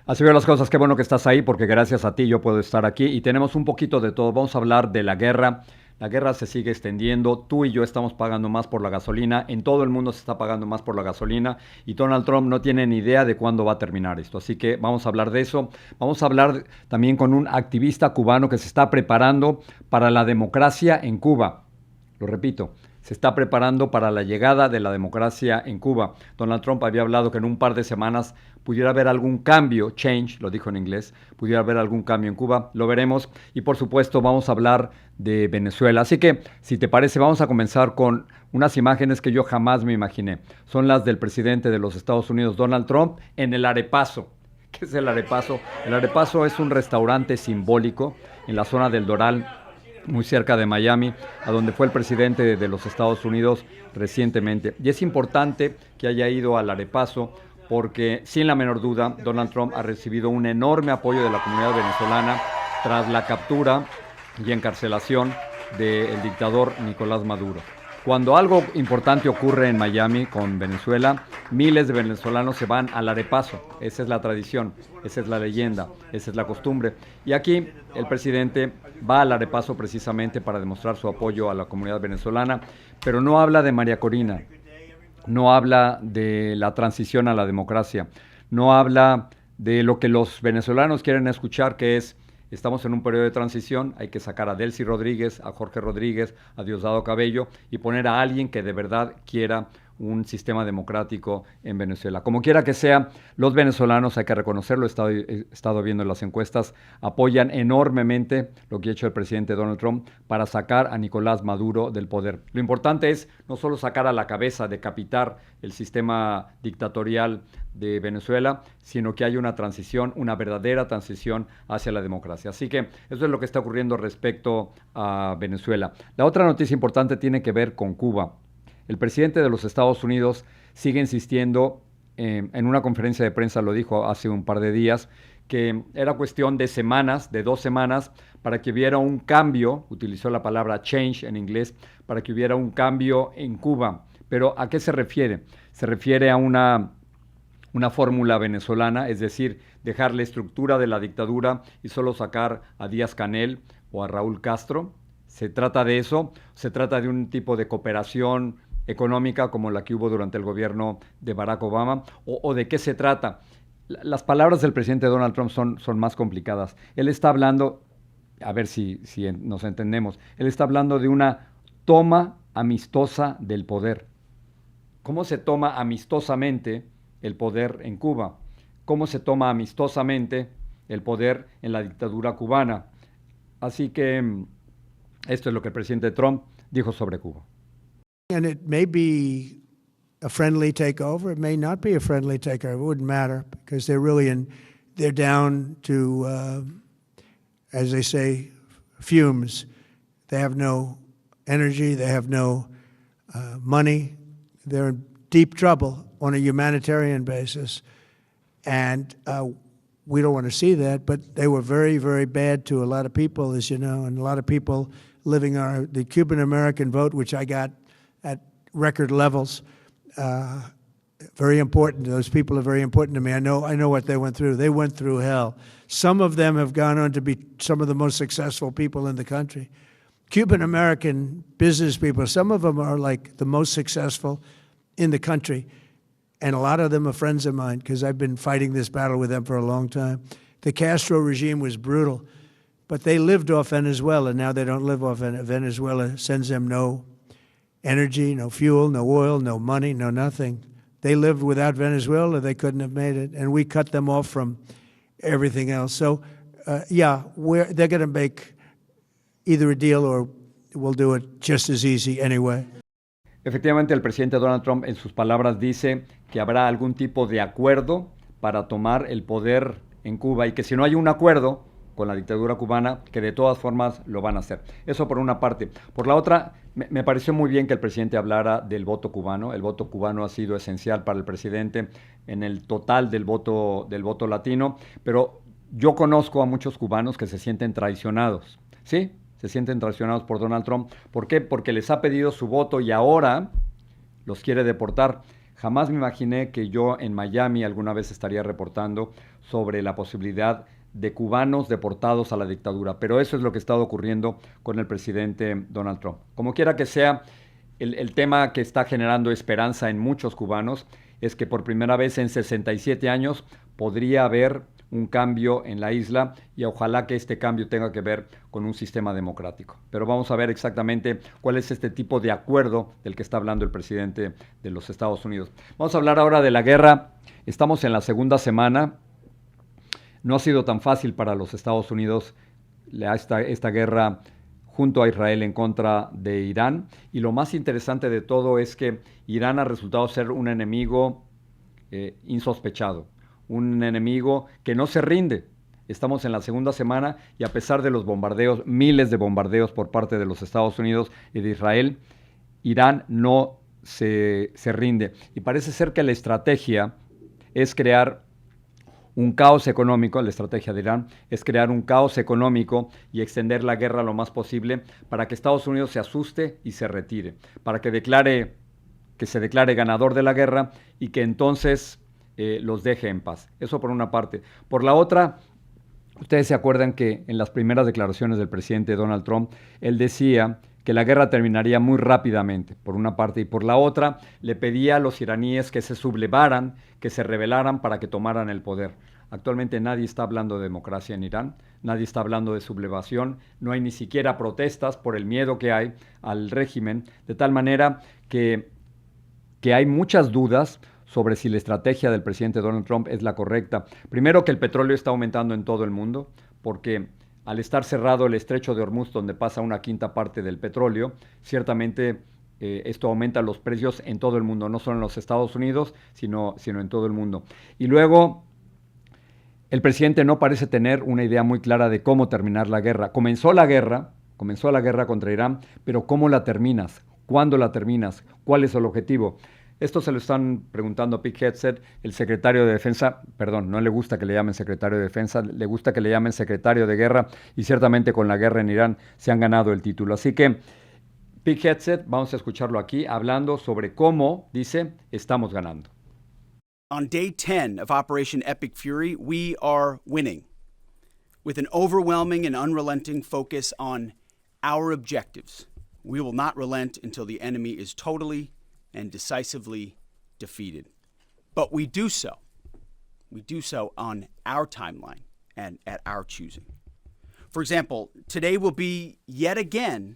Así veo las cosas, qué bueno que estás ahí porque gracias a ti yo puedo estar aquí y tenemos un poquito de todo. Vamos a hablar de la guerra. La guerra se sigue extendiendo, tú y yo estamos pagando más por la gasolina, en todo el mundo se está pagando más por la gasolina y Donald Trump no tiene ni idea de cuándo va a terminar esto. Así que vamos a hablar de eso. Vamos a hablar también con un activista cubano que se está preparando para la democracia en Cuba. Lo repito, se está preparando para la llegada de la democracia en Cuba. Donald Trump había hablado que en un par de semanas pudiera haber algún cambio, change, lo dijo en inglés, pudiera haber algún cambio en Cuba, lo veremos. Y por supuesto vamos a hablar de Venezuela. Así que, si te parece, vamos a comenzar con unas imágenes que yo jamás me imaginé. Son las del presidente de los Estados Unidos, Donald Trump, en el Arepazo. ¿Qué es el Arepazo? El Arepazo es un restaurante simbólico en la zona del Doral, muy cerca de Miami, a donde fue el presidente de los Estados Unidos recientemente. Y es importante que haya ido al Arepazo porque, sin la menor duda, Donald Trump ha recibido un enorme apoyo de la comunidad venezolana tras la captura y encarcelación del dictador Nicolás Maduro. Cuando algo importante ocurre en Miami con Venezuela, miles de venezolanos se van al Arepazo. Esa es la tradición, esa es la leyenda, esa es la costumbre. Y aquí el presidente va al Arepazo precisamente para demostrar su apoyo a la comunidad venezolana, pero no habla de María Corina, no habla de la transición a la democracia, no habla de lo que los venezolanos quieren escuchar, que es: estamos en un periodo de transición, hay que sacar a Delcy Rodríguez, a Jorge Rodríguez, a Diosdado Cabello y poner a alguien que de verdad quiera un sistema democrático en Venezuela. Como quiera que sea, los venezolanos, hay que reconocerlo, he estado viendo las encuestas, apoyan enormemente lo que ha hecho el presidente Donald Trump para sacar a Nicolás Maduro del poder. Lo importante es no solo sacar a la cabeza, decapitar el sistema dictatorial de Venezuela, sino que haya una transición, una verdadera transición hacia la democracia. Así que eso es lo que está ocurriendo respecto a Venezuela. La otra noticia importante tiene que ver con Cuba. El presidente de los Estados Unidos sigue insistiendo, en una conferencia de prensa lo dijo hace un par de días, que era cuestión de semanas, de 2 semanas, para que hubiera un cambio, utilizó la palabra change en inglés, para que hubiera un cambio en Cuba. Pero ¿a qué se refiere? Se refiere a una fórmula venezolana, es decir, dejar la estructura de la dictadura y solo sacar a Díaz-Canel o a Raúl Castro. ¿Se trata de eso? ¿Se trata de un tipo de cooperación económica como la que hubo durante el gobierno de Barack Obama? ¿O de qué se trata? Las palabras del presidente Donald Trump son más complicadas. Él está hablando, a ver si nos entendemos, él está hablando de una toma amistosa del poder. ¿Cómo se toma amistosamente el poder en Cuba? ¿Cómo se toma amistosamente el poder en la dictadura cubana? Así que esto es lo que el presidente Trump dijo sobre Cuba. And it may be a friendly takeover. It may not be a friendly takeover. It wouldn't matter because they're down to, as they say, fumes. They have no energy. They have no money. They're in deep trouble on a humanitarian basis. And we don't want to see that, but they were very, very bad to a lot of people, as you know, and a lot of people living the Cuban-American vote, which I got at record levels. Very important. Those people are very important to me. I know what they went through. They went through hell. Some of them have gone on to be some of the most successful people in the country. Cuban-American business people, some of them are like the most successful in the country. And a lot of them are friends of mine because I've been fighting this battle with them for a long time. The Castro regime was brutal, but they lived off Venezuela. Now they don't live off Venezuela. Sends them no energy, no fuel, no oil, no money, no nothing. They lived without Venezuela. They couldn't have made it. And we cut them off from everything else. So, they're going to make either a deal or we'll do it just as easy anyway. Efectivamente, el presidente Donald Trump en sus palabras dice que habrá algún tipo de acuerdo para tomar el poder en Cuba y que si no hay un acuerdo con la dictadura cubana, que de todas formas lo van a hacer. Eso por una parte. Por la otra, me pareció muy bien que el presidente hablara del voto cubano. El voto cubano ha sido esencial para el presidente en el total del voto latino, pero yo conozco a muchos cubanos que se sienten traicionados, ¿sí? Se sienten traicionados por Donald Trump. ¿Por qué? Porque les ha pedido su voto y ahora los quiere deportar. Jamás me imaginé que yo en Miami alguna vez estaría reportando sobre la posibilidad de cubanos deportados a la dictadura, pero eso es lo que está ocurriendo con el presidente Donald Trump. Como quiera que sea, el tema que está generando esperanza en muchos cubanos es que por primera vez en 67 años podría haber un cambio en la isla y ojalá que este cambio tenga que ver con un sistema democrático. Pero vamos a ver exactamente cuál es este tipo de acuerdo del que está hablando el presidente de los Estados Unidos. Vamos a hablar ahora de la guerra. Estamos en la segunda semana. No ha sido tan fácil para los Estados Unidos esta guerra junto a Israel en contra de Irán. Y lo más interesante de todo es que Irán ha resultado ser un enemigo insospechado, un enemigo que no se rinde. Estamos en la segunda semana y a pesar de los bombardeos, miles de bombardeos por parte de los Estados Unidos y de Israel, Irán no se rinde. Y parece ser que la estrategia es crear un caos económico. La estrategia de Irán es crear un caos económico y extender la guerra lo más posible para que Estados Unidos se asuste y se retire, para que se declare ganador de la guerra y que entonces los deje en paz. Eso por una parte. Por la otra, ustedes se acuerdan que en las primeras declaraciones del presidente Donald Trump, él decía que la guerra terminaría muy rápidamente, por una parte, y por la otra, le pedía a los iraníes que se sublevaran, que se rebelaran para que tomaran el poder. Actualmente nadie está hablando de democracia en Irán, nadie está hablando de sublevación, no hay ni siquiera protestas por el miedo que hay al régimen, de tal manera que hay muchas dudas sobre si la estrategia del presidente Donald Trump es la correcta. Primero, que el petróleo está aumentando en todo el mundo, porque al estar cerrado el estrecho de Hormuz, donde pasa una quinta parte del petróleo, ciertamente esto aumenta los precios en todo el mundo, no solo en los Estados Unidos, sino en todo el mundo. Y luego, el presidente no parece tener una idea muy clara de cómo terminar la guerra. Comenzó la guerra contra Irán, pero ¿cómo la terminas? ¿Cuándo la terminas? ¿Cuál es el objetivo? Esto se lo están preguntando a Pete Hegseth, el secretario de Defensa. Perdón, no le gusta que le llamen secretario de Defensa, le gusta que le llamen secretario de Guerra, y ciertamente con la guerra en Irán se han ganado el título. Así que Pete Hegseth, vamos a escucharlo aquí, hablando sobre cómo, dice, estamos ganando. On day 10 of Operation Epic Fury, we are winning, with an overwhelming and unrelenting focus on our objectives. We will not relent until the enemy is totally and decisively defeated. But we do so on our timeline and at our choosing. For example, today will be yet again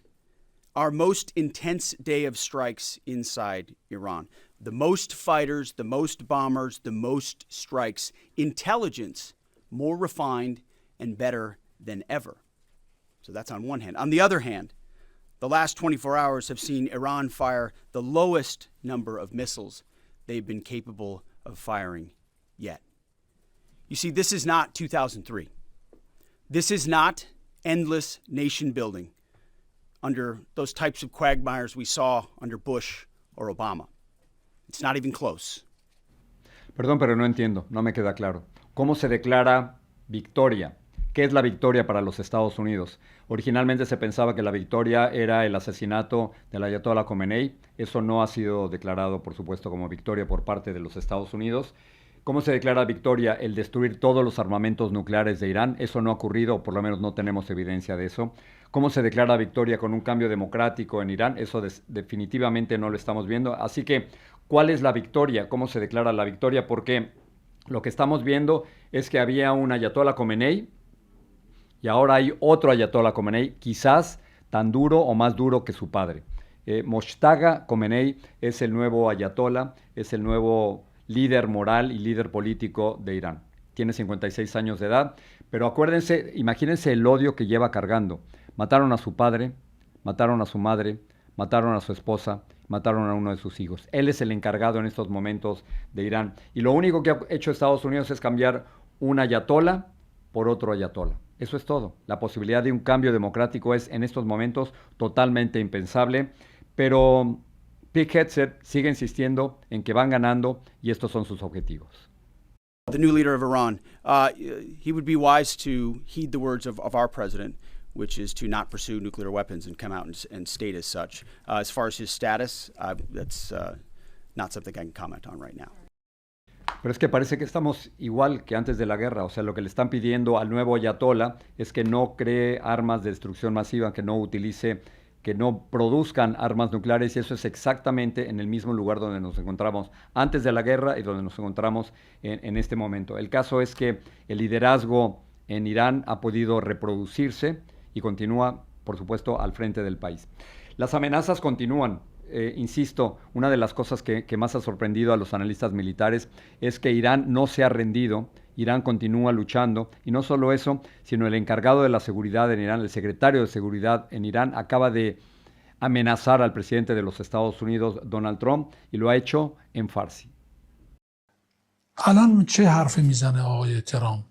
our most intense day of strikes inside Iran. The most fighters, the most bombers, the most strikes. Intelligence more refined and better than ever. So that's on one hand. On the other hand, the last 24 hours have seen Iran fire the lowest number of missiles they've been capable of firing yet. You see, this is not 2003. This is not endless nation building under those types of quagmires we saw under Bush or Obama. It's not even close. Perdón, pero no entiendo, no me queda claro. ¿Cómo se declara victoria? ¿Qué es la victoria para los Estados Unidos? Originalmente se pensaba que la victoria era el asesinato del Ayatollah Khomeini. Eso no ha sido declarado, por supuesto, como victoria por parte de los Estados Unidos. ¿Cómo se declara victoria? El destruir todos los armamentos nucleares de Irán. Eso no ha ocurrido, o por lo menos no tenemos evidencia de eso. ¿Cómo se declara victoria con un cambio democrático en Irán? Eso definitivamente no lo estamos viendo. Así que, ¿cuál es la victoria? ¿Cómo se declara la victoria? Porque lo que estamos viendo es que había un Ayatollah Khomeini y ahora hay otro Ayatollah Khomeini, quizás tan duro o más duro que su padre. Mojtaba Khomeini es el nuevo Ayatollah, es el nuevo líder moral y líder político de Irán. Tiene 56 años de edad, pero acuérdense, imagínense el odio que lleva cargando. Mataron a su padre, mataron a su madre, mataron a su esposa, mataron a uno de sus hijos. Él es el encargado en estos momentos de Irán. Y lo único que ha hecho Estados Unidos es cambiar un ayatollah por otro ayatollah. Eso es todo. La posibilidad de un cambio democrático es en estos momentos totalmente impensable, pero Pete Hegseth sigue insistiendo en que van ganando y estos son sus objetivos. The new leader of Iran, he would be wise to heed the words of our president, which is to not pursue nuclear weapons and come out and state as such. As far as his status, that's not something I can comment on right now. Pero es que parece que estamos igual que antes de la guerra. O sea, lo que le están pidiendo al nuevo ayatollah es que no cree armas de destrucción masiva, que no produzcan armas nucleares, y eso es exactamente en el mismo lugar donde nos encontramos antes de la guerra y donde nos encontramos en este momento. El caso es que el liderazgo en Irán ha podido reproducirse y continúa, por supuesto, al frente del país. Las amenazas continúan. Insisto, una de las cosas que más ha sorprendido a los analistas militares es que Irán no se ha rendido, Irán continúa luchando, y no solo eso, sino el encargado de la seguridad en Irán, el secretario de seguridad en Irán, acaba de amenazar al presidente de los Estados Unidos, Donald Trump, y lo ha hecho en farsi. الان چه حرفی میزنه آقای ترامپ؟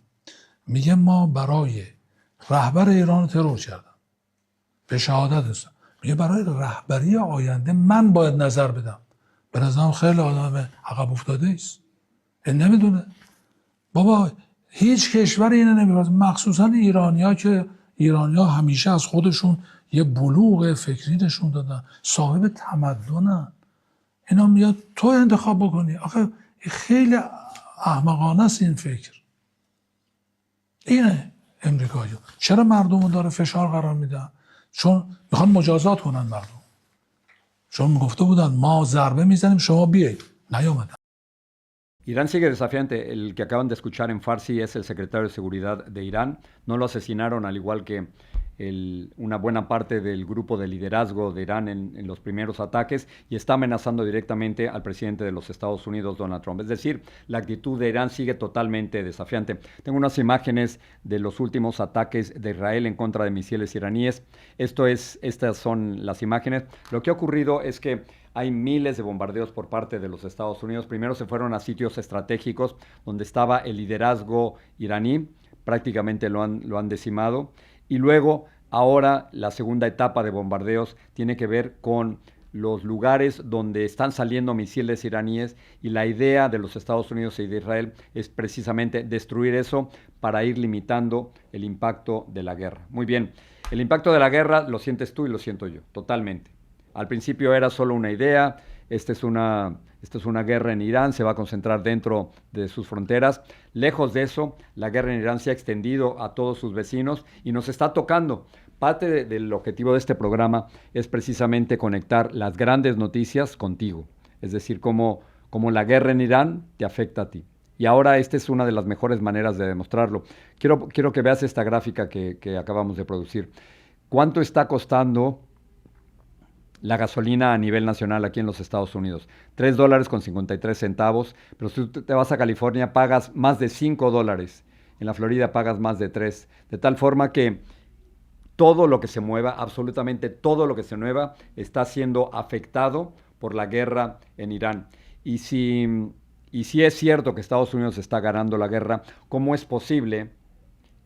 میگه ما برای رهبر ایران ترور کردم. به شهادت هستم. میگه برای رهبری آینده من باید نظر بدم. به نظرم خیلی آدم عقب افتاده است. نمیدونه. بابا هیچ کشور اینو نمی‌کنه، مخصوصا ایرانی‌ها که ایرانی‌ها همیشه از خودشون یه بلوغ فکری نشون دادن، صاحب تمدنن. اینا میاد تو انتخاب بکنی. آخه خیلی احمقانه است این فکر. اینه امریکایی‌ها. چرا مردمو داره فشار قرار میدن؟ چون میخوان مجازات کنن مردم. چون میگفته بودن ما ضربه میزنیم شما بیایید. نیومدن. Irán sigue desafiante. El que acaban de escuchar en farsi es el secretario de Seguridad de Irán. No lo asesinaron, al igual que una buena parte del grupo de liderazgo de Irán en los primeros ataques, y está amenazando directamente al presidente de los Estados Unidos, Donald Trump. Es decir, la actitud de Irán sigue totalmente desafiante. Tengo unas imágenes de los últimos ataques de Israel en contra de misiles iraníes. Estas son las imágenes. Lo que ha ocurrido es que hay miles de bombardeos por parte de los Estados Unidos. Primero se fueron a sitios estratégicos donde estaba el liderazgo iraní, prácticamente lo han decimado. Y luego, ahora, la segunda etapa de bombardeos tiene que ver con los lugares donde están saliendo misiles iraníes, y la idea de los Estados Unidos y de Israel es precisamente destruir eso para ir limitando el impacto de la guerra. Muy bien, el impacto de la guerra lo sientes tú y lo siento yo, totalmente. Al principio era solo una idea, esta es una guerra en Irán, se va a concentrar dentro de sus fronteras. Lejos de eso, la guerra en Irán se ha extendido a todos sus vecinos y nos está tocando. Parte del objetivo de este programa es precisamente conectar las grandes noticias contigo, es decir, cómo la guerra en Irán te afecta a ti. Y ahora esta es una de las mejores maneras de demostrarlo. Quiero que veas esta gráfica que acabamos de producir. ¿Cuánto está costando la gasolina a nivel nacional aquí en los Estados Unidos? $3.53, pero si tú te vas a California pagas más de $5, en la Florida pagas más de 3, de tal forma que todo lo que se mueva, absolutamente todo lo que se mueva, está siendo afectado por la guerra en Irán. Y si es cierto que Estados Unidos está ganando la guerra, ¿cómo es posible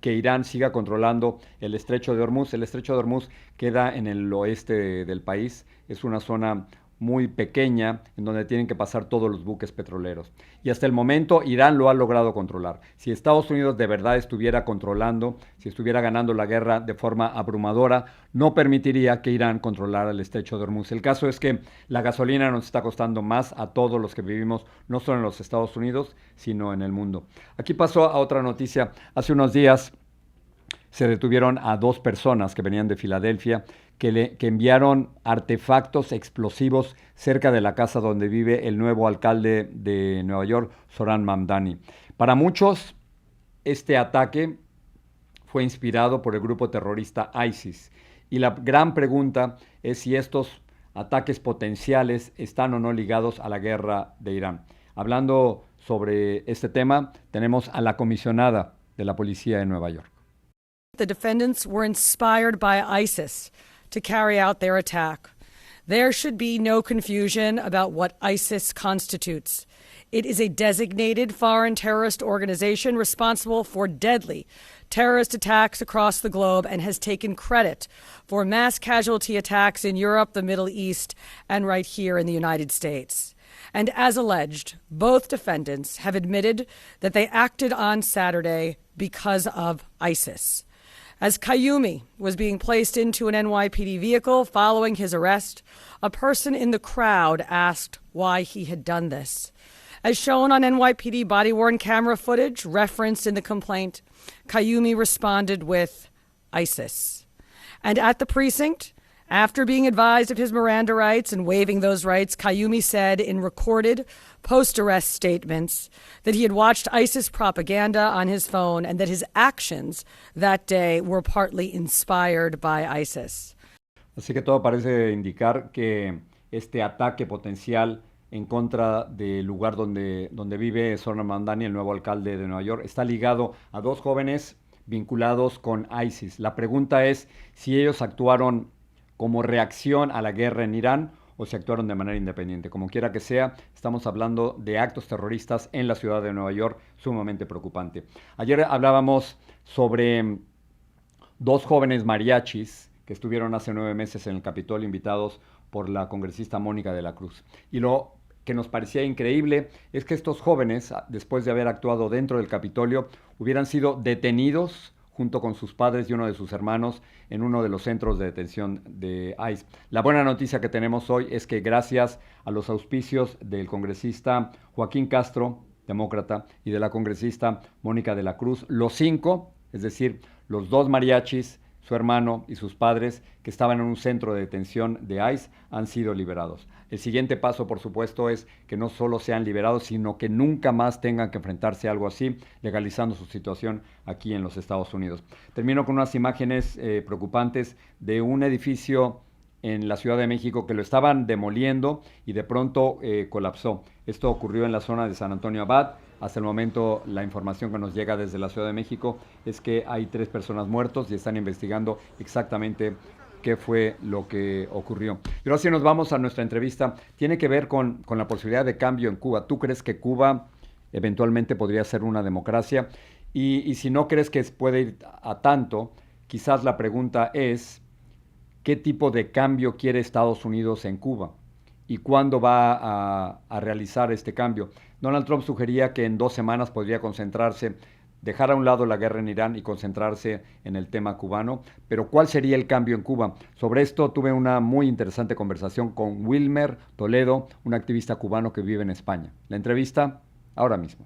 que Irán siga controlando el estrecho de Hormuz? El estrecho de Hormuz queda en el oeste del país, es una zona muy pequeña en donde tienen que pasar todos los buques petroleros. Y hasta el momento Irán lo ha logrado controlar. Si Estados Unidos de verdad estuviera controlando, si estuviera ganando la guerra de forma abrumadora, no permitiría que Irán controlara el estrecho de Hormuz. El caso es que la gasolina nos está costando más a todos los que vivimos, no solo en los Estados Unidos, sino en el mundo. Aquí pasó a otra noticia. Hace unos días se detuvieron a 2 personas que venían de Filadelfia, que enviaron artefactos explosivos cerca de la casa donde vive el nuevo alcalde de Nueva York, Zohran Mamdani. Para muchos, este ataque fue inspirado por el grupo terrorista ISIS. Y la gran pregunta es si estos ataques potenciales están o no ligados a la guerra de Irán. Hablando sobre este tema, tenemos a la comisionada de la policía de Nueva York. The defendants were inspired by ISIS to carry out their attack. There should be no confusion about what ISIS constitutes. It is a designated foreign terrorist organization responsible for deadly terrorist attacks across the globe and has taken credit for mass casualty attacks in Europe, the Middle East, and right here in the United States. And as alleged, both defendants have admitted that they acted on Saturday because of ISIS. As Kayumi was being placed into an NYPD vehicle following his arrest, a person in the crowd asked why he had done this. As shown on NYPD body-worn camera footage referenced in the complaint, Kayumi responded with ISIS. And at the precinct, after being advised of his Miranda rights and waiving those rights, Kayumi said in recorded post-arrest statements that he had watched ISIS propaganda on his phone and that his actions that day were partly inspired by ISIS. Así que todo parece indicar que este ataque potencial en contra del lugar donde vive Zohran Mamdani, el nuevo alcalde de Nueva York, está ligado a dos jóvenes vinculados con ISIS. La pregunta es si ellos actuaron como reacción a la guerra en Irán o si actuaron de manera independiente. Como quiera que sea, estamos hablando de actos terroristas en la ciudad de Nueva York, sumamente preocupante. Ayer hablábamos sobre dos jóvenes mariachis que estuvieron hace 9 meses en el Capitolio invitados por la congresista Mónica de la Cruz. Y lo que nos parecía increíble es que estos jóvenes, después de haber actuado dentro del Capitolio, hubieran sido detenidos junto con sus padres y uno de sus hermanos en uno de los centros de detención de ICE. La buena noticia que tenemos hoy es que gracias a los auspicios del congresista Joaquín Castro, demócrata, y de la congresista Mónica de la Cruz, los 5, es decir, los 2 mariachis, su hermano y sus padres que estaban en un centro de detención de ICE han sido liberados. El siguiente paso, por supuesto, es que no solo sean liberados, sino que nunca más tengan que enfrentarse a algo así, legalizando su situación aquí en los Estados Unidos. Termino con unas imágenes preocupantes de un edificio en la Ciudad de México que lo estaban demoliendo y de pronto colapsó. Esto ocurrió en la zona de San Antonio Abad. Hasta el momento la información que nos llega desde la Ciudad de México es que hay 3 personas muertas y están investigando exactamente qué fue lo que ocurrió. Y ahora sí nos vamos a nuestra entrevista. Tiene que ver con la posibilidad de cambio en Cuba. ¿Tú crees que Cuba eventualmente podría ser una democracia? Y si no crees que puede ir a tanto, quizás la pregunta es, ¿qué tipo de cambio quiere Estados Unidos en Cuba? ¿Y cuándo va a realizar este cambio? Donald Trump sugería que en 2 semanas podría concentrarse, dejar a un lado la guerra en Irán y concentrarse en el tema cubano. Pero ¿cuál sería el cambio en Cuba? Sobre esto tuve una muy interesante conversación con Wilmer Toledo, un activista cubano que vive en España. La entrevista ahora mismo.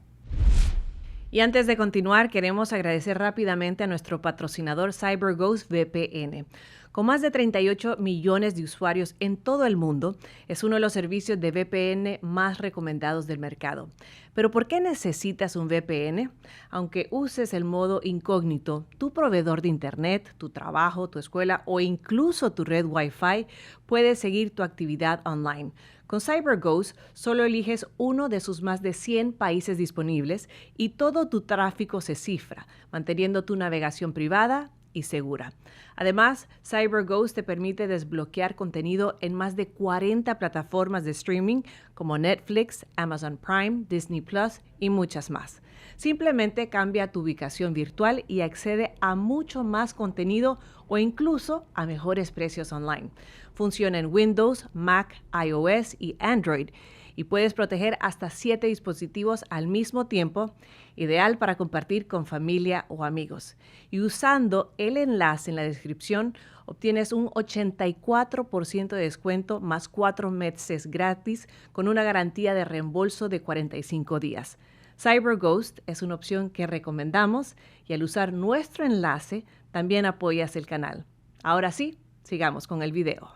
Y antes de continuar, queremos agradecer rápidamente a nuestro patrocinador CyberGhost VPN. Con más de 38 millones de usuarios en todo el mundo, es uno de los servicios de VPN más recomendados del mercado. Pero ¿por qué necesitas un VPN? Aunque uses el modo incógnito, tu proveedor de Internet, tu trabajo, tu escuela o incluso tu red Wi-Fi puede seguir tu actividad online. Con CyberGhost solo eliges uno de sus más de 100 países disponibles y todo tu tráfico se cifra, manteniendo tu navegación privada y segura. Además, CyberGhost te permite desbloquear contenido en más de 40 plataformas de streaming como Netflix, Amazon Prime, Disney Plus y muchas más. Simplemente cambia tu ubicación virtual y accede a mucho más contenido o incluso a mejores precios online. Funciona en Windows, Mac, iOS y Android y puedes proteger hasta 7 dispositivos al mismo tiempo, ideal para compartir con familia o amigos. Y usando el enlace en la descripción, obtienes un 84% de descuento más 4 meses gratis con una garantía de reembolso de 45 días. CyberGhost es una opción que recomendamos y al usar nuestro enlace también apoyas el canal. Ahora sí, sigamos con el video.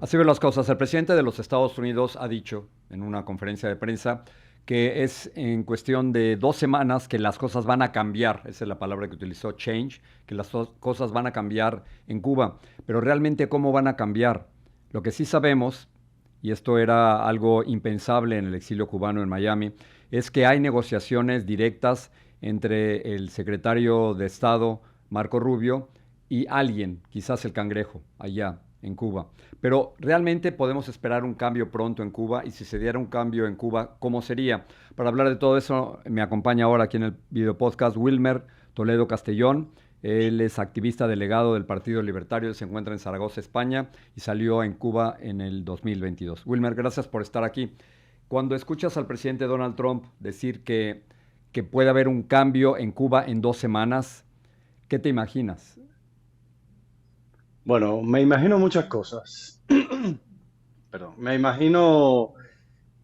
Así ven las cosas. El presidente de los Estados Unidos ha dicho en una conferencia de prensa que es en cuestión de 2 semanas que las cosas van a cambiar. Esa es la palabra que utilizó, change, que las cosas van a cambiar en Cuba. Pero realmente, ¿cómo van a cambiar? Lo que sí sabemos, y esto era algo impensable en el exilio cubano en Miami, es que hay negociaciones directas entre el secretario de Estado, Marco Rubio, y alguien, quizás el Cangrejo, allá en Cuba. Pero realmente podemos esperar un cambio pronto en Cuba, y si se diera un cambio en Cuba, ¿cómo sería? Para hablar de todo eso me acompaña ahora aquí en el video podcast Wilmer Toledo Castellón. Él es activista delegado del Partido Libertario, él se encuentra en Zaragoza, España, y salió en Cuba en el 2022. Wilmer, gracias por estar aquí. Cuando escuchas al presidente Donald Trump decir que que puede haber un cambio en Cuba en 2 semanas. ¿Qué te imaginas? Bueno, me imagino muchas cosas. Perdón, me imagino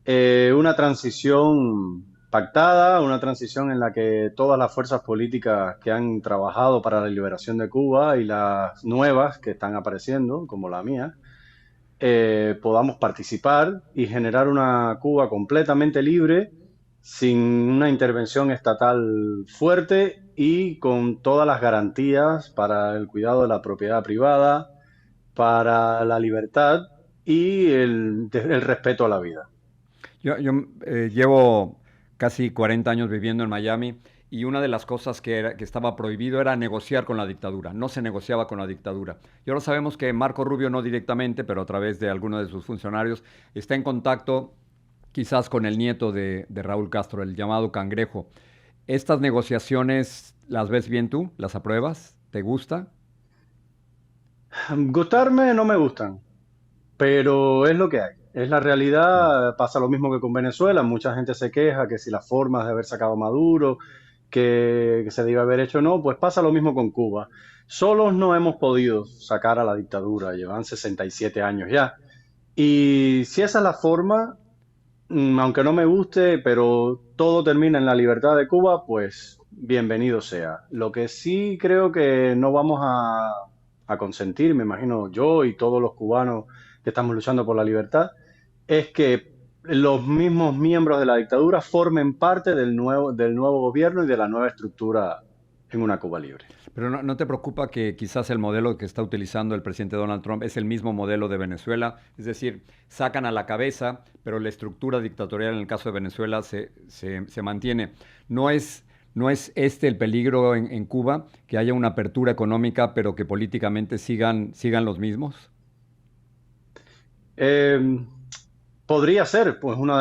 una transición pactada, una transición en la que todas las fuerzas políticas que han trabajado para la liberación de Cuba y las nuevas que están apareciendo, como la mía, podamos participar y generar una Cuba completamente libre, sin una intervención estatal fuerte y con todas las garantías para el cuidado de la propiedad privada, para la libertad y el respeto a la vida. Yo llevo casi 40 años viviendo en Miami y una de las cosas que estaba prohibido era negociar con la dictadura. No se negociaba con la dictadura. Y ahora sabemos que Marco Rubio, no directamente, pero a través de algunos de sus funcionarios, está en contacto quizás con el nieto de Raúl Castro, el llamado Cangrejo. ¿Estas negociaciones las ves bien tú? ¿Las apruebas? ¿Te gusta? Gustarme no me gustan, pero es lo que hay. Es la realidad, pasa lo mismo que con Venezuela. Mucha gente se queja que si las formas de haber sacado a Maduro, que se debe haber hecho no, pues pasa lo mismo con Cuba. Solos no hemos podido sacar a la dictadura, llevan 67 años ya. Y si esa es la forma, aunque no me guste, pero todo termina en la libertad de Cuba, pues bienvenido sea. Lo que sí creo que no vamos a consentir, me imagino yo y todos los cubanos que estamos luchando por la libertad, es que los mismos miembros de la dictadura formen parte del nuevo gobierno y de la nueva estructura en una Cuba libre. Pero no te preocupa que quizás el modelo que está utilizando el presidente Donald Trump es el mismo modelo de Venezuela, es decir, sacan a la cabeza, pero la estructura dictatorial en el caso de Venezuela se mantiene. ¿No es este el peligro en Cuba, que haya una apertura económica, pero que políticamente sigan los mismos? Eh, Podría ser, pues, uno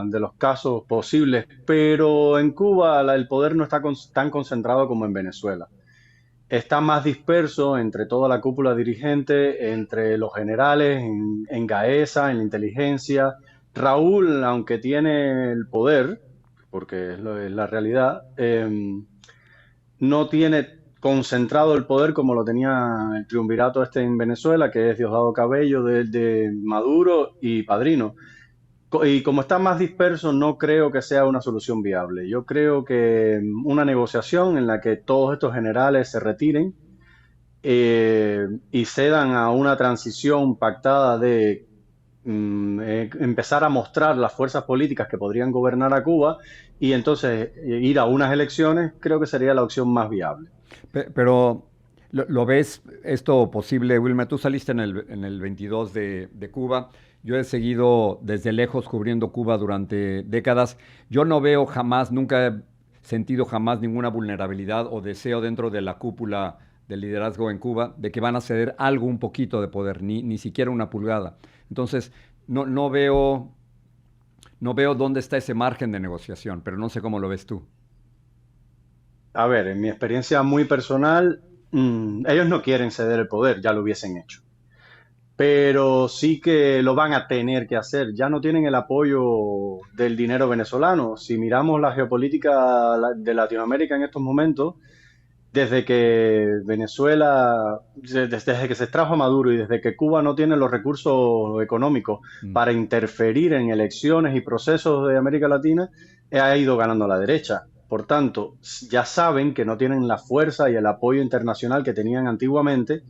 de los casos posibles, pero en Cuba el poder no está tan concentrado como en Venezuela. Está más disperso entre toda la cúpula dirigente, entre los generales, en Gaesa, en la inteligencia. Raúl, aunque tiene el poder, porque es la realidad, no tiene concentrado el poder como lo tenía el triunvirato este en Venezuela, que es Diosdado Cabello, de Maduro y Padrino. Y como está más disperso, no creo que sea una solución viable. Yo creo que una negociación en la que todos estos generales se retiren y cedan a una transición pactada de empezar a mostrar las fuerzas políticas que podrían gobernar a Cuba y entonces ir a unas elecciones, creo que sería la opción más viable. Pero, ¿lo ves esto posible, Wilmer? Tú saliste en el 22 de Cuba. Yo he seguido desde lejos cubriendo Cuba durante décadas. Yo no veo jamás, nunca he sentido jamás ninguna vulnerabilidad o deseo dentro de la cúpula del liderazgo en Cuba de que van a ceder algo, un poquito de poder, ni siquiera una pulgada. Entonces, no veo dónde está ese margen de negociación, pero no sé cómo lo ves tú. A ver, en mi experiencia muy personal, ellos no quieren ceder el poder, ya lo hubiesen hecho. Pero sí que lo van a tener que hacer. Ya no tienen el apoyo del dinero venezolano. Si miramos la geopolítica de Latinoamérica en estos momentos, desde que Venezuela, desde que se extrajo a Maduro y desde que Cuba no tiene los recursos económicos Mm. para interferir en elecciones y procesos de América Latina, ha ido ganando la derecha. Por tanto, ya saben que no tienen la fuerza y el apoyo internacional que tenían antiguamente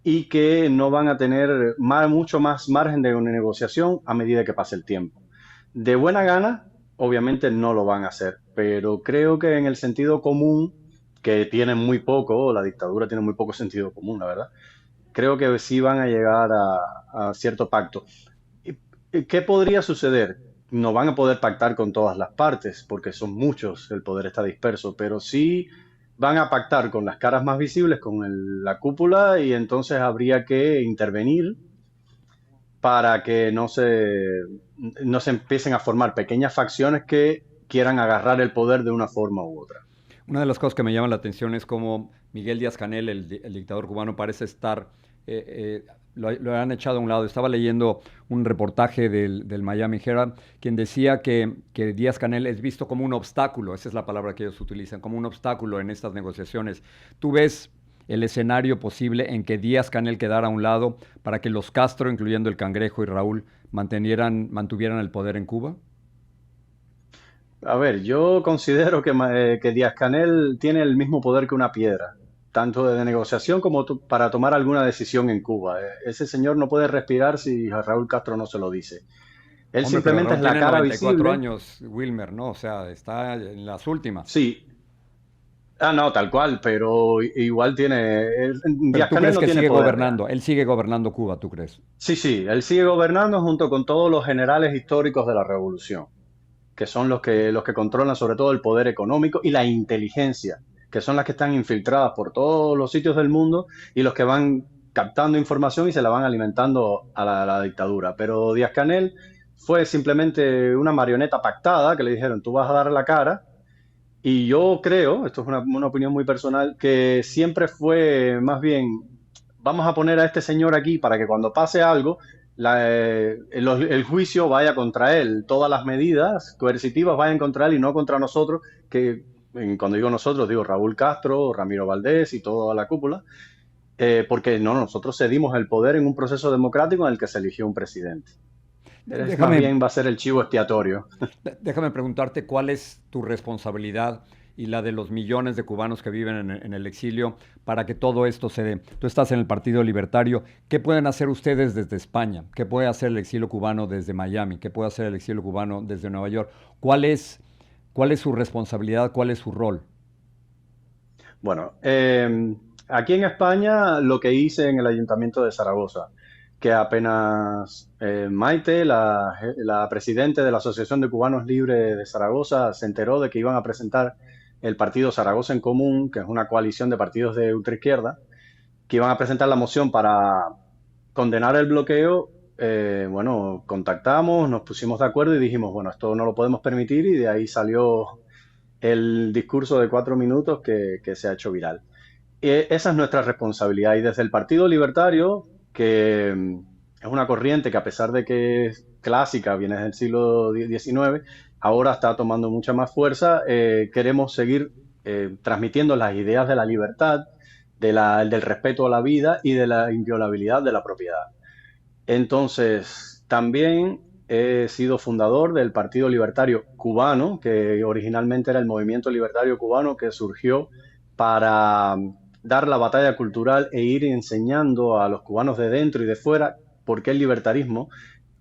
y que no van a tener mucho más margen de negociación a medida que pase el tiempo. De buena gana, obviamente no lo van a hacer, pero creo que en el sentido común, que tienen muy poco, la dictadura tiene muy poco sentido común, la verdad, creo que sí van a llegar a cierto pacto. ¿Qué podría suceder? No van a poder pactar con todas las partes, porque son muchos, el poder está disperso, pero sí van a pactar con las caras más visibles, con la cúpula, y entonces habría que intervenir para que no se empiecen a formar pequeñas facciones que quieran agarrar el poder de una forma u otra. Una de las cosas que me llama la atención es cómo Miguel Díaz-Canel, el dictador cubano, parece estar lo han echado a un lado. Estaba leyendo un reportaje del Miami Herald, quien decía que Díaz-Canel es visto como un obstáculo, esa es la palabra que ellos utilizan, como un obstáculo en estas negociaciones. ¿Tú ves el escenario posible en que Díaz-Canel quedara a un lado para que los Castro, incluyendo el Cangrejo y Raúl, mantuvieran el poder en Cuba? A ver, yo considero que Díaz-Canel tiene el mismo poder que una piedra, tanto de negociación como para tomar alguna decisión en Cuba. Ese señor no puede respirar si a Raúl Castro no se lo dice. Él Hombre, pero simplemente Raúl es la tiene cara 94 visible. años, Wilmer, ¿no? O sea, está en las últimas. Sí. Ah, no, tal cual, pero igual Pero tú Díaz-Canel crees no que tiene sigue poder real. gobernando, él sigue gobernando Cuba, ¿tú crees? Sí, sí, él sigue gobernando junto con todos los generales históricos de la revolución, que son los que controlan sobre todo el poder económico y la inteligencia, que son las que están infiltradas por todos los sitios del mundo y los que van captando información y se la van alimentando a la dictadura. Pero Díaz-Canel fue simplemente una marioneta pactada que le dijeron, tú vas a dar la cara. Y yo creo, esto es una opinión muy personal, que siempre fue más bien, vamos a poner a este señor aquí para que cuando pase algo, el juicio vaya contra él, todas las medidas coercitivas vayan contra él y no contra nosotros, cuando digo nosotros, digo Raúl Castro, Ramiro Valdés y toda la cúpula, porque no, nosotros cedimos el poder en un proceso democrático en el que se eligió un presidente. Más Déjame, bien va a ser el chivo expiatorio. déjame preguntarte cuál es tu responsabilidad y la de los millones de cubanos que viven en el exilio para que todo esto se dé. Tú estás en el Partido Libertario. ¿Qué pueden hacer ustedes desde España? ¿Qué puede hacer el exilio cubano desde Miami? ¿Qué puede hacer el exilio cubano desde Nueva York? ¿Cuál es su responsabilidad? ¿Cuál es su rol? Bueno, aquí en España lo que hice en el Ayuntamiento de Zaragoza, que apenas Maite, la presidenta de la Asociación de Cubanos Libres de Zaragoza, se enteró de que iban a presentar el partido Zaragoza en Común, que es una coalición de partidos de ultraizquierda, que iban a presentar la moción para condenar el bloqueo. Bueno, contactamos, nos pusimos de acuerdo y dijimos, bueno, esto no lo podemos permitir y de ahí salió el discurso de 4 minutos que se ha hecho viral. Esa es nuestra responsabilidad. Y desde el Partido Libertario, que es una corriente que a pesar de que es clásica, viene desde el siglo XIX, ahora está tomando mucha más fuerza, queremos seguir transmitiendo las ideas de la libertad, del respeto a la vida y de la inviolabilidad de la propiedad. Entonces, también he sido fundador del Partido Libertario Cubano, que originalmente era el Movimiento Libertario Cubano, que surgió para dar la batalla cultural e ir enseñando a los cubanos de dentro y de fuera por qué el libertarismo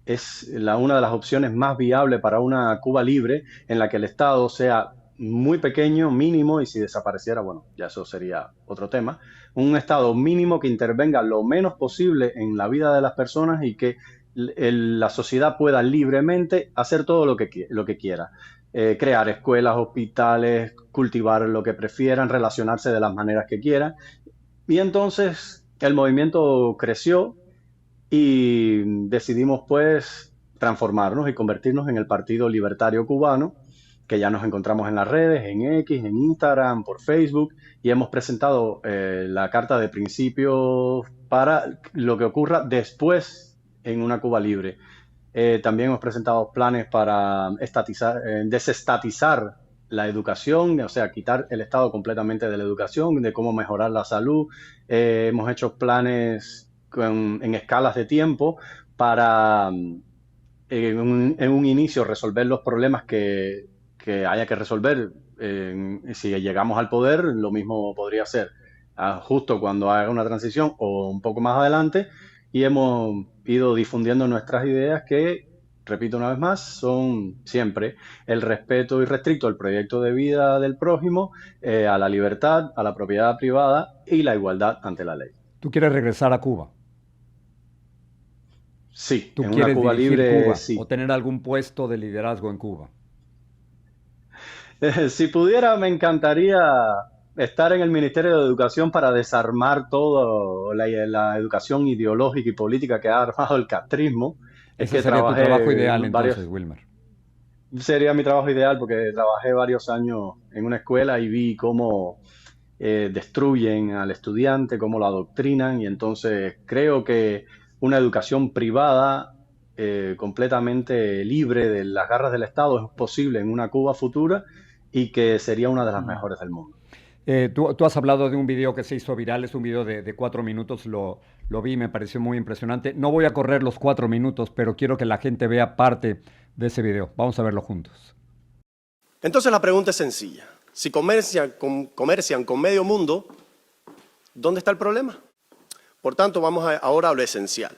es una de las opciones más viables para una Cuba libre en la que el Estado sea muy pequeño, mínimo, y si desapareciera, bueno, ya eso sería otro tema, un Estado mínimo que intervenga lo menos posible en la vida de las personas y que la sociedad pueda libremente hacer todo lo que quiera. Crear escuelas, hospitales, cultivar lo que prefieran, relacionarse de las maneras que quieran. Y entonces el movimiento creció y decidimos pues transformarnos y convertirnos en el Partido Libertario Cubano, que ya nos encontramos en las redes, en X, en Instagram, por Facebook, y hemos presentado la carta de principios para lo que ocurra después en una Cuba libre. También hemos presentado planes para desestatizar la educación, o sea, quitar el Estado completamente de la educación, de cómo mejorar la salud. Hemos hecho planes en escalas de tiempo para en un inicio resolver los problemas que haya que resolver. Si llegamos al poder, lo mismo podría ser justo cuando haga una transición o un poco más adelante, y hemos ido difundiendo nuestras ideas que, repito una vez más, son siempre el respeto irrestricto al proyecto de vida del prójimo, a la libertad, a la propiedad privada y la igualdad ante la ley. ¿Tú quieres regresar a Cuba? Sí, ¿Tú en una quieres Cuba dirigir libre, Cuba o sí. tener algún puesto de liderazgo en Cuba? Si pudiera, me encantaría estar en el Ministerio de Educación para desarmar toda la educación ideológica y política que ha armado el castrismo. Es Ese que sería tu trabajo trabajé ideal entonces, Wilmer. sería mi trabajo ideal porque trabajé varios años en una escuela y vi cómo destruyen al estudiante, cómo lo adoctrinan, y entonces creo que una educación privada completamente libre de las garras del Estado es posible en una Cuba futura y que sería una de las mejores del mundo. Tú has hablado de un video que se hizo viral, es un video de 4 minutos, lo vi, me pareció muy impresionante. No voy a correr los 4 minutos, pero quiero que la gente vea parte de ese video. Vamos a verlo juntos. Entonces la pregunta es sencilla. Si comercian con medio mundo, ¿dónde está el problema? Por tanto, vamos ahora a lo esencial.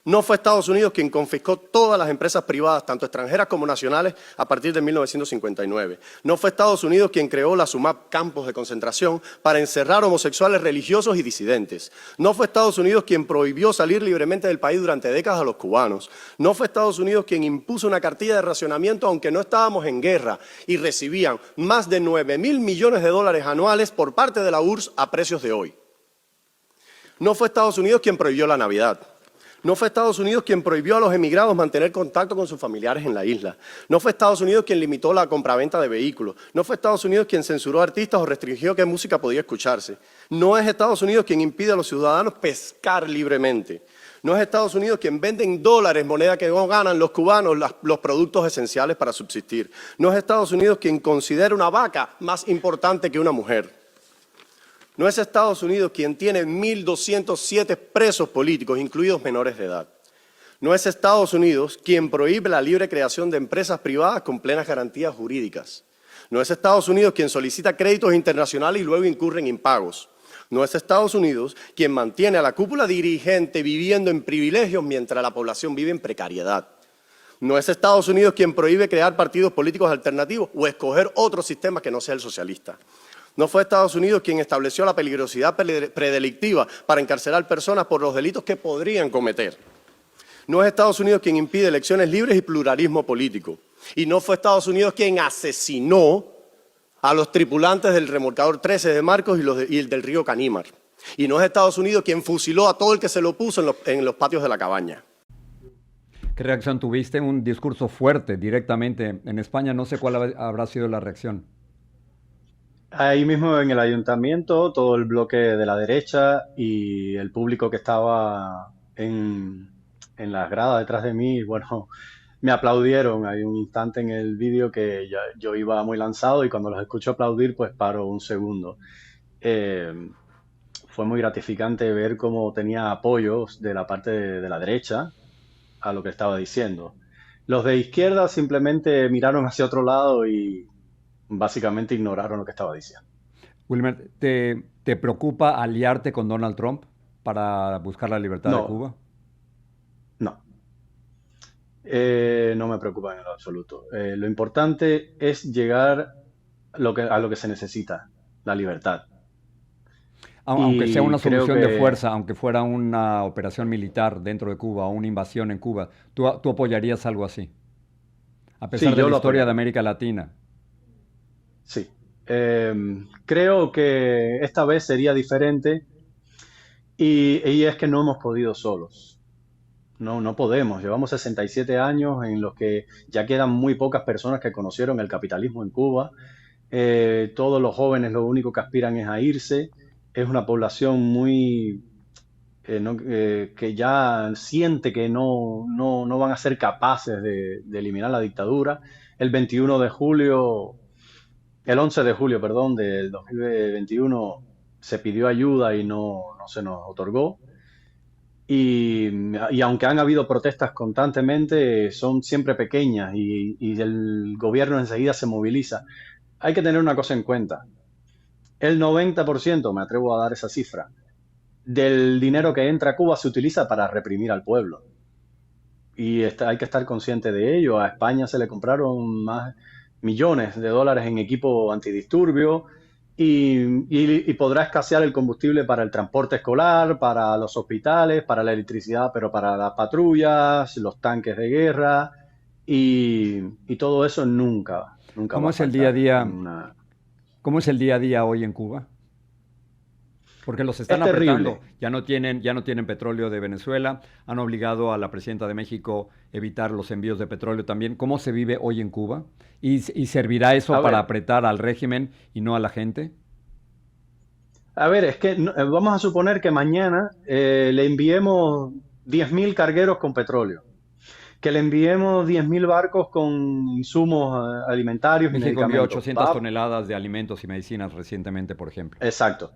No fue Estados Unidos quien confiscó todas las empresas privadas, tanto extranjeras como nacionales, a partir de 1959. No fue Estados Unidos quien creó la SUMAP, campos de concentración, para encerrar homosexuales religiosos y disidentes. No fue Estados Unidos quien prohibió salir libremente del país durante décadas a los cubanos. No fue Estados Unidos quien impuso una cartilla de racionamiento, aunque no estábamos en guerra, y recibían más de 9.000 millones de dólares anuales por parte de la URSS a precios de hoy. No fue Estados Unidos quien prohibió la Navidad. No fue Estados Unidos quien prohibió a los emigrados mantener contacto con sus familiares en la isla. No fue Estados Unidos quien limitó la compraventa de vehículos. No fue Estados Unidos quien censuró artistas o restringió qué música podía escucharse. No es Estados Unidos quien impide a los ciudadanos pescar libremente. No es Estados Unidos quien vende en dólares, moneda que no ganan los cubanos, los productos esenciales para subsistir. No es Estados Unidos quien considera una vaca más importante que una mujer. No es Estados Unidos quien tiene 1.207 presos políticos, incluidos menores de edad. No es Estados Unidos quien prohíbe la libre creación de empresas privadas con plenas garantías jurídicas. No es Estados Unidos quien solicita créditos internacionales y luego incurre en impagos. No es Estados Unidos quien mantiene a la cúpula dirigente viviendo en privilegios mientras la población vive en precariedad. No es Estados Unidos quien prohíbe crear partidos políticos alternativos o escoger otro sistema que no sea el socialista. No fue Estados Unidos quien estableció la peligrosidad predelictiva para encarcelar personas por los delitos que podrían cometer. No es Estados Unidos quien impide elecciones libres y pluralismo político. Y no fue Estados Unidos quien asesinó a los tripulantes del remolcador 13 de Marcos y el del río Canímar. Y no es Estados Unidos quien fusiló a todo el que se lo puso en los patios de la cabaña. ¿Qué reacción tuviste? Un discurso fuerte directamente en España. No sé cuál habrá sido la reacción. Ahí mismo en el ayuntamiento, todo el bloque de la derecha y el público que estaba en las gradas detrás de mí, bueno, me aplaudieron. Hay un instante en el vídeo que yo iba muy lanzado y cuando los escucho aplaudir, pues paro un segundo. Fue muy gratificante ver cómo tenía apoyos de la parte de la derecha a lo que estaba diciendo. Los de izquierda simplemente miraron hacia otro lado y básicamente ignoraron lo que estaba diciendo. Wilmer, ¿te preocupa aliarte con Donald Trump para buscar la libertad de Cuba? No. No me preocupa en lo absoluto. Lo importante es llegar a lo que se necesita, la libertad. Aunque sea una solución de fuerza, aunque fuera una operación militar dentro de Cuba o una invasión en Cuba, ¿tú apoyarías algo así? A pesar de la historia de América Latina. Sí. Creo que esta vez sería diferente y es que no hemos podido solos. No podemos. Llevamos 67 años en los que ya quedan muy pocas personas que conocieron el capitalismo en Cuba. Todos los jóvenes lo único que aspiran es a irse. Es una población muy que ya siente que no van a ser capaces de eliminar la dictadura. El 11 de julio, perdón, del 2021 se pidió ayuda y no se nos otorgó. Y aunque han habido protestas constantemente, son siempre pequeñas y el gobierno enseguida se moviliza. Hay que tener una cosa en cuenta. El 90%, me atrevo a dar esa cifra, del dinero que entra a Cuba se utiliza para reprimir al pueblo. Y hay que estar consciente de ello. A España se le compraron más millones de dólares en equipo antidisturbio y podrá escasear el combustible para el transporte escolar, para los hospitales, para la electricidad, pero para las patrullas, los tanques de guerra y todo eso nunca ¿Cómo es el día a día? ¿Cómo es el día a día hoy en Cuba? Porque los están apretando, ya no tienen petróleo de Venezuela, han obligado a la presidenta de México a evitar los envíos de petróleo también. ¿Cómo se vive hoy en Cuba? ¿Y servirá eso para apretar al régimen y no a la gente? A ver, es que vamos a suponer que mañana le enviemos 10.000 cargueros con petróleo, que le enviemos 10.000 barcos con insumos alimentarios y México envió medicamentos. 800 toneladas de alimentos y medicinas recientemente, por ejemplo. Exacto.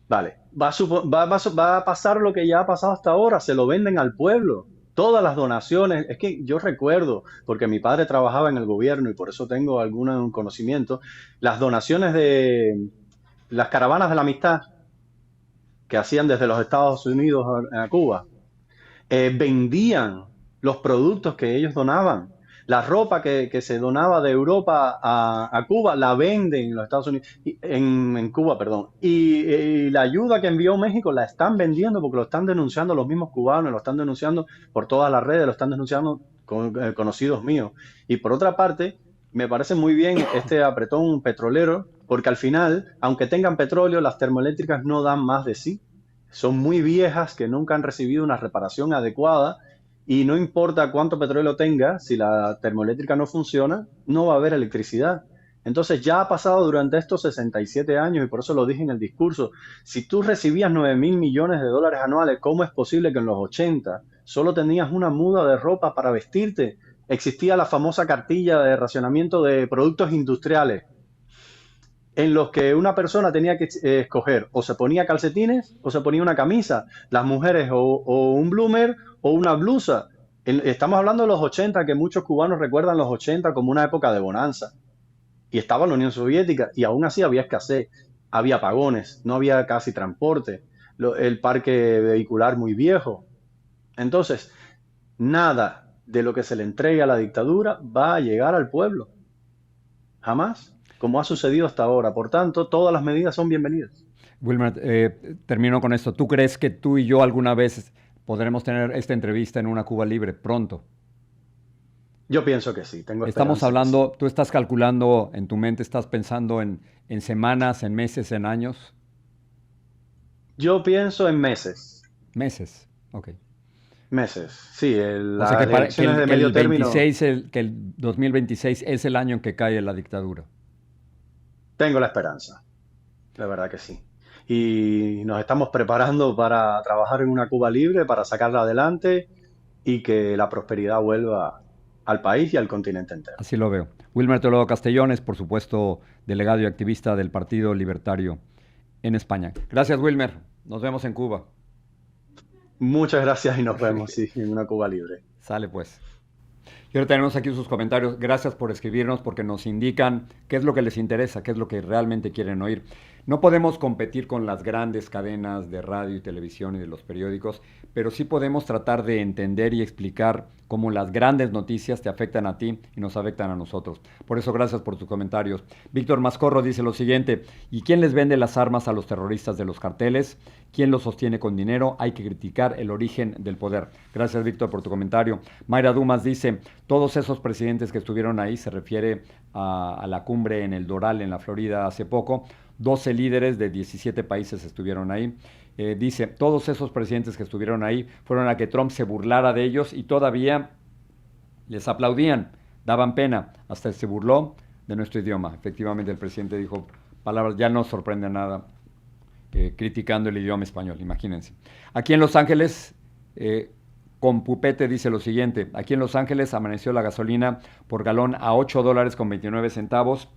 Vale. Va a pasar lo que ya ha pasado hasta ahora, se lo venden al pueblo. Todas las donaciones, es que yo recuerdo, porque mi padre trabajaba en el gobierno y por eso tengo algún conocimiento, las donaciones de las caravanas de la amistad que hacían desde los Estados Unidos a Cuba, vendían los productos que ellos donaban. La ropa que se donaba de Europa a Cuba la venden en los Estados Unidos, en Cuba, perdón. Y la ayuda que envió México la están vendiendo porque lo están denunciando los mismos cubanos, lo están denunciando por todas las redes, lo están denunciando conocidos míos. Y por otra parte, me parece muy bien este apretón petrolero, porque al final, aunque tengan petróleo, las termoeléctricas no dan más de sí. Son muy viejas, que nunca han recibido una reparación adecuada, y no importa cuánto petróleo tenga, si la termoeléctrica no funciona, no va a haber electricidad. Entonces ya ha pasado durante estos 67 años, y por eso lo dije en el discurso, si tú recibías 9.000 millones de dólares anuales, ¿cómo es posible que en los 80 solo tenías una muda de ropa para vestirte? Existía la famosa cartilla de racionamiento de productos industriales, en los que una persona tenía que escoger o se ponía calcetines o se ponía una camisa, las mujeres o un bloomer o una blusa. Estamos hablando de los 80, que muchos cubanos recuerdan los 80 como una época de bonanza. Y estaba la Unión Soviética y aún así había escasez, había apagones, no había casi transporte, el parque vehicular muy viejo. Entonces, nada de lo que se le entregue a la dictadura va a llegar al pueblo. Jamás, como ha sucedido hasta ahora. Por tanto, todas las medidas son bienvenidas. Wilmer, termino con esto. ¿Tú crees que tú y yo alguna vez podremos tener esta entrevista en una Cuba Libre pronto? Yo pienso que sí, tengo Estamos esperanzas. hablando, tú estás calculando en tu mente, estás pensando en semanas, en meses, en años. Yo pienso en meses. Meses, ok. Meses, sí. O sea Las elecciones de medio término. que el 2026 es el año en que cae la dictadura. Tengo la esperanza, de verdad que sí. Y nos estamos preparando para trabajar en una Cuba libre, para sacarla adelante y que la prosperidad vuelva al país y al continente entero. Así lo veo. Wilmer Toledo Castellón es, por supuesto, delegado y activista del Partido Libertario en España. Gracias, Wilmer. Nos vemos en Cuba. Muchas gracias y nos vemos sí, en una Cuba libre. Sale pues. Y ahora tenemos aquí sus comentarios. Gracias por escribirnos porque nos indican qué es lo que les interesa, qué es lo que realmente quieren oír. No podemos competir con las grandes cadenas de radio y televisión y de los periódicos, pero sí podemos tratar de entender y explicar cómo las grandes noticias te afectan a ti y nos afectan a nosotros. Por eso, gracias por tus comentarios. Víctor Mascorro dice lo siguiente: ¿y quién les vende las armas a los terroristas de los carteles? ¿Quién los sostiene con dinero? Hay que criticar el origen del poder. Gracias, Víctor, por tu comentario. Mayra Dumas dice: todos esos presidentes que estuvieron ahí, se refiere a la cumbre en el Doral, en la Florida, hace poco. 12 líderes de 17 países estuvieron ahí. Dice, todos esos presidentes que estuvieron ahí fueron a que Trump se burlara de ellos y todavía les aplaudían, daban pena, hasta se burló de nuestro idioma. Efectivamente, el presidente dijo palabras, ya no sorprende nada, criticando el idioma español, imagínense. Aquí en Los Ángeles, con Pupete dice lo siguiente: aquí en Los Ángeles amaneció la gasolina por galón a $8.29,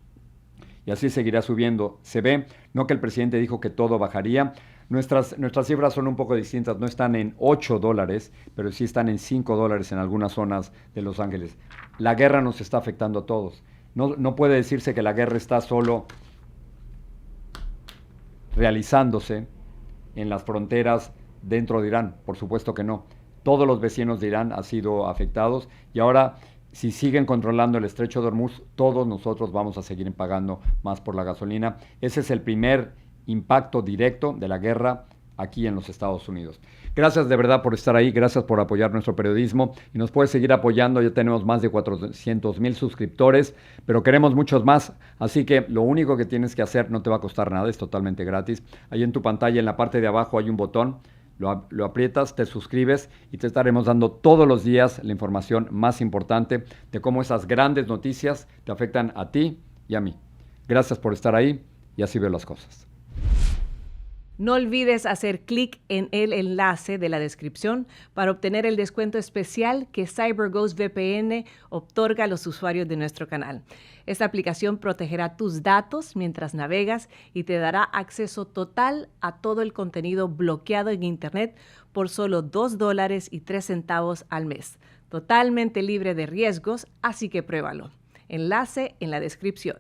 y así seguirá subiendo. Se ve, no que el presidente dijo que todo bajaría. Nuestras cifras son un poco distintas, no están en $8, pero sí están en $5 en algunas zonas de Los Ángeles. La guerra nos está afectando a todos. No puede decirse que la guerra está solo realizándose en las fronteras dentro de Irán. Por supuesto que no. Todos los vecinos de Irán han sido afectados y ahora, si siguen controlando el estrecho de Hormuz, todos nosotros vamos a seguir pagando más por la gasolina. Ese es el primer impacto directo de la guerra aquí en los Estados Unidos. Gracias de verdad por estar ahí, gracias por apoyar nuestro periodismo y nos puedes seguir apoyando. Ya tenemos más de 400,000 suscriptores, pero queremos muchos más, así que lo único que tienes que hacer no te va a costar nada, es totalmente gratis. Ahí en tu pantalla, en la parte de abajo, hay un botón. Lo aprietas, te suscribes y te estaremos dando todos los días la información más importante de cómo esas grandes noticias te afectan a ti y a mí. Gracias por estar ahí y así veo las cosas. No olvides hacer clic en el enlace de la descripción para obtener el descuento especial que CyberGhost VPN otorga a los usuarios de nuestro canal. Esta aplicación protegerá tus datos mientras navegas y te dará acceso total a todo el contenido bloqueado en Internet por solo $2.03 al mes. Totalmente libre de riesgos, así que pruébalo. Enlace en la descripción.